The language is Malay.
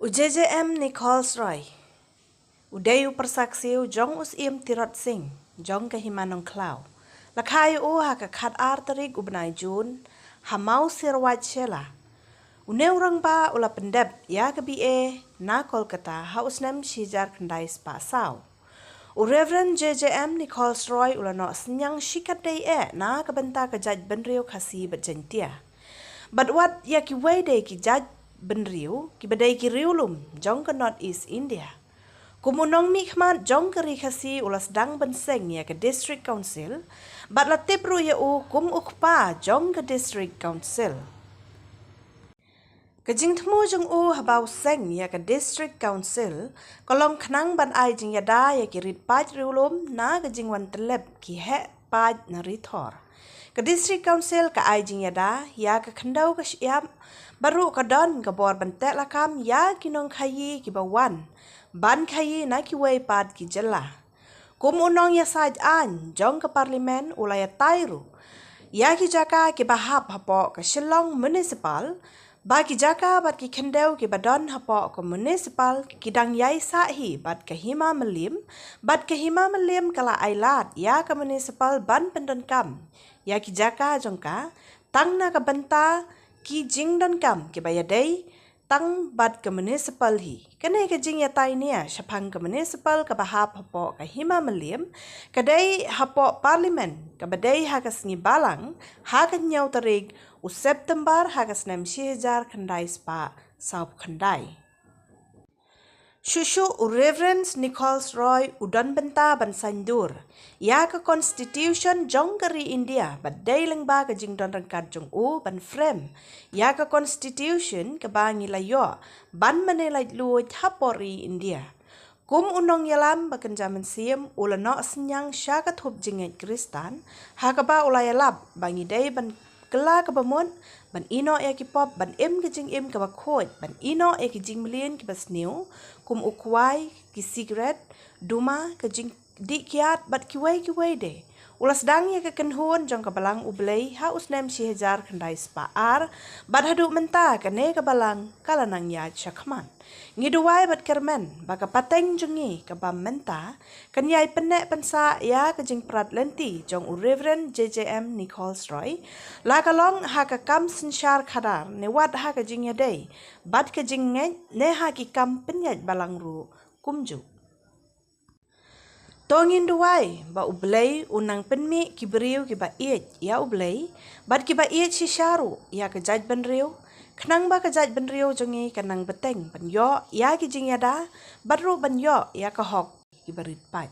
JJM Nichols Roy. Udayu persaksiu jong im tirot sing, jong ke Hima Mylliem. Lakai haka kat arterik ubnai jun, hamau sirwat shela. Orang ba ula pendep ya ke BA na Kolkata hausnem shijar kendai spasau. Reverend JJM Nichols Roy ula no senyang shikat day na kebenta kejaj benriu kasi berjentia. But what ya ki way day ki jaj benriu ki badai ki riulum jong ke North East India. Kumunong mikmat jong ke rikasi ulas dang benseng ya ke District Council, but la tepru ya kum ukpa jong ke District Council. Kejing temu jong habau seng ya ke District Council, kolong kenang ban ai jing yada ya ki rit paj riulum na kejing wan telep ki he paj na ritor. Ke District Council ke ai jing yada ya ke kendau ke siap baru ke don ke bor bentek lakam ya kinong kayi ki bawan ban kayi na ki wei pad ki jela. Kum unong ya saj an jong ke parlimen ulaya tairu ya ki Jaka ki bahap hapoh ke Shillong Municipal ba ki Jaka bat ki kendau ki badon hapoh ke municipal ki dang iaisah&ka bat ke Hima Mylliem bat ke Hima Mylliem kala ailat ya ke municipal ban pendon kam ya ki Jaka jongka tang na ke benta ki jing don kam ki bayadai tang bat ke municipal hi. Kene ke jing yatai nia syapang ke municipal ke bahap hapoh ke Hima Mylliem kedai hapoh parlimen ke badai hakas ni balang hakas nyau terig u September hakas nem shijar kendai spa saup kendai. Shushu Reverend Nichols Roy udon benta ban sandur ya ke Constitution jong keri India badai lengba ke jing don rengkat jong ban frame ya ke Constitution ke bangi layo ban menelai luit hapori India. Kum unong yalam bakan jaman siem ulano senyang syakat hub jinget Kristan hakaba ulayalap bangi day ban kela ke bamon ban ino ya ki pop ban ke jing ke bakot ban ino ya ki jing milien ki basniu kum ukwai ki cigarette duma ke jing di kiat bat ki wei de ulas dang ya ke kenhun jong ke balang ublei ha usnem shihajar kendai spaar bat hadu menta kene ke balang kalanang ya chakman ngiduwai bat kermen baka pateng jongi ke bam menta kenyai penek pensa ya ke jing prat lenti jong Reverend JJM Nichols Roy la kalong ha ke kam sensyar khadar ne wat ha ke jing yadai bat ke jing ne ha ki kam penyat balang ru kumju. Tongin duai ba ublei unang penmi ki beriu ki ba iet ya ublei bat ki ba iet si syaru ya ke jaj benriu kenang ba ke jaj benriu jongi kenang beteng ban yo ya ki jing yada bat ru ban yo ya ke hok ki berit pat.